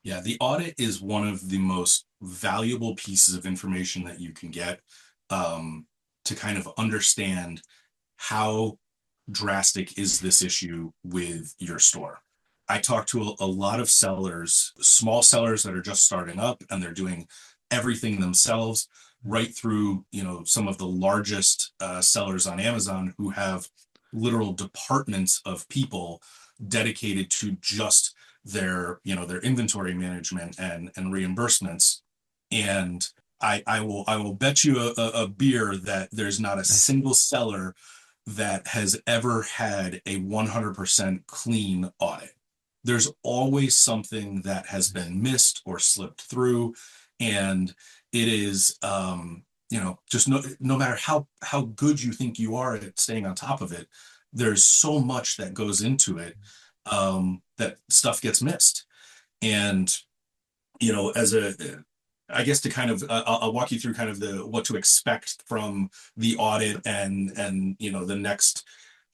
Yeah, the audit is one of the most valuable pieces of information that you can get to kind of understand how drastic is this issue with your store. I talk to a lot of sellers, small sellers that are just starting up and they're doing everything themselves, right through, some of the largest sellers on Amazon who have literal departments of people dedicated to just their inventory management and reimbursements. And I will bet you a beer that there's not a Nice. single seller that has ever had a 100% clean audit. There's always something that has Nice. been missed or slipped through, and it is just no matter how good you think you are at staying on top of it, there's so much that goes into it, that stuff gets missed. And as a I guess to kind of I'll walk you through kind of the what to expect from the audit and the next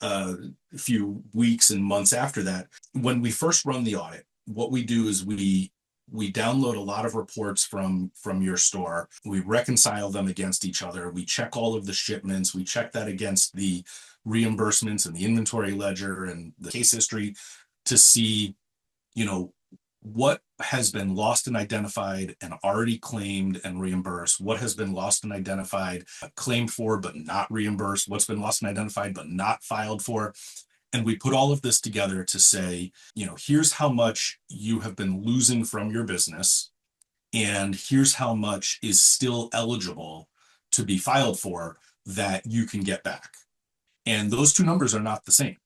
uh, few weeks and months after that. When we first run the audit, what we do is we download a lot of reports from your store. We reconcile them against each other. We check all of the shipments. We check that against the reimbursements and the inventory ledger and the case history to see, you know, what has been lost and identified and already claimed and reimbursed, what has been lost and identified, claimed for but not reimbursed, what's been lost and identified but not filed for. And we put all of this together to say, here's how much you have been losing from your business, and here's how much is still eligible to be filed for that you can get back. And those two numbers are not the same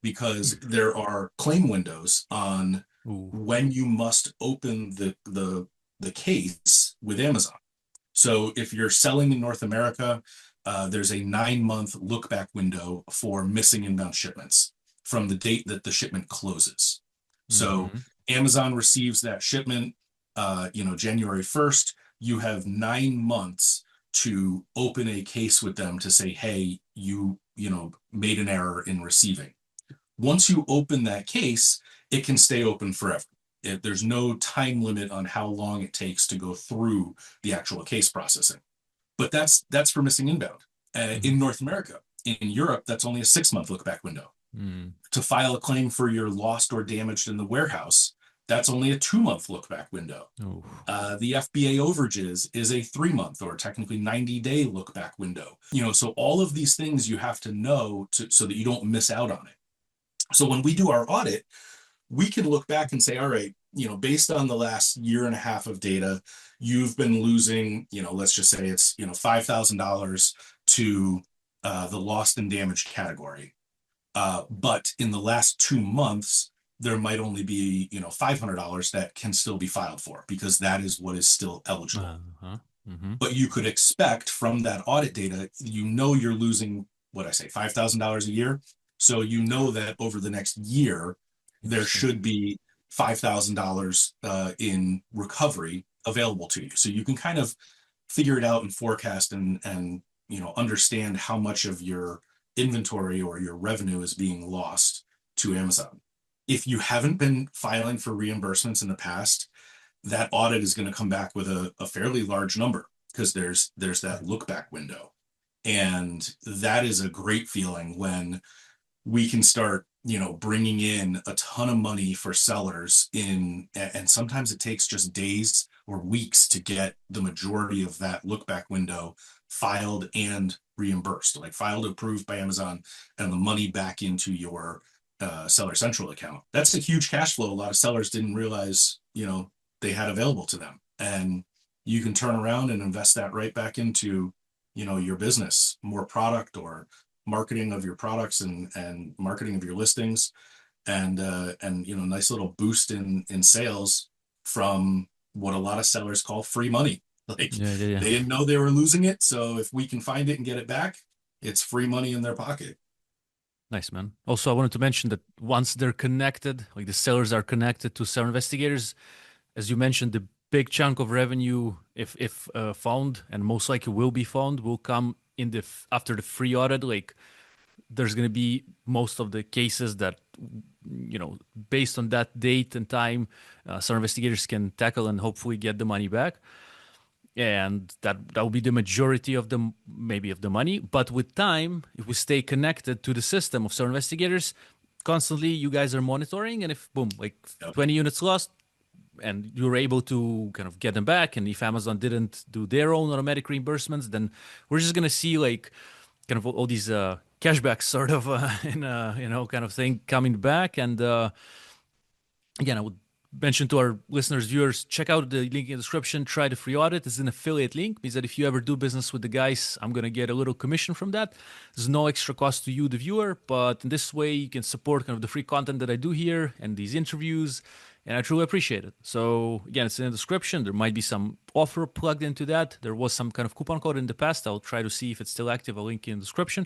because there are claim windows on Ooh. when you must open the case with Amazon. So if you're selling in North America, there's a 9-month look back window for missing inbound shipments from the date that the shipment closes. So Hmm. Amazon receives that shipment, January 1st. You have 9 months to open a case with them to say, hey, you made an error in receiving. Once you open that case, it can stay open forever. There's no time limit on how long it takes to go through the actual case processing. But that's for missing inbound. Hmm. In North America, in Europe, that's only a 6-month look back window. Mm. To file a claim for your lost or damaged in the warehouse, that's only a 2-month look back window. Ooh. The FBA overages is a 3-month or technically 90-day look back window. So all of these things you have to know so that you don't miss out on it. So when we do our audit, we can look back and say, all right, based on the last year and a half of data, you've been losing, let's just say it's, $5,000 to the lost and damaged category. But in the last 2 months, there might only be, $500 that can still be filed for because that is what is still eligible. Uh-huh. Hmm. But you could expect from that audit data, you're losing, what I say, $5,000 a year. So that over the next year, there Interesting. should be $5,000 in recovery available to you. So you can kind of figure it out and forecast and understand how much of your inventory or your revenue is being lost to Amazon. If you haven't been filing for reimbursements in the past, that audit is going to come back with a fairly large number because there's that look back window. And that is a great feeling when we can start, bringing in a ton of money for sellers and sometimes it takes just days or weeks to get the majority of that look back window filed and reimbursed, like filed, approved by Amazon, and the money back into your Seller Central account. That's a huge cash flow. A lot of sellers didn't realize, they had available to them. And you can turn around and invest that right back into, your business, more product or marketing of your products and marketing of your listings and nice little boost in sales from what a lot of sellers call free money. Like Yeah, yeah, yeah. they didn't know they were losing it, so if we can find it and get it back, it's free money in their pocket. Nice, man. Also, I wanted to mention that once they're connected, like the sellers are connected to seller investigators, as you mentioned, the big chunk of revenue, if found, and most likely will be found, will come in after the free audit. Like there's going to be most of the cases that, based on that date and time, some investigators can tackle and hopefully get the money back. And that will be the majority of the maybe of the money. But with time, if we stay connected to the system of some investigators, constantly you guys are monitoring, and if boom, like Yep. 20 units lost, and you're able to kind of get them back, and if Amazon didn't do their own automatic reimbursements, then we're just gonna see like kind of all these cashbacks sort of in kind of thing coming back. And again, I would mention to our listeners, viewers, check out the link in the description. Try the free audit. It's an affiliate link. Means that if you ever do business with the guys, I'm going to get a little commission from that. There's no extra cost to you, the viewer, but in this way, you can support kind of the free content that I do here and these interviews. And I truly appreciate it. So again, it's in the description. There might be some offer plugged into that. There was some kind of coupon code in the past. I'll try to see if it's still active. I'll link in the description.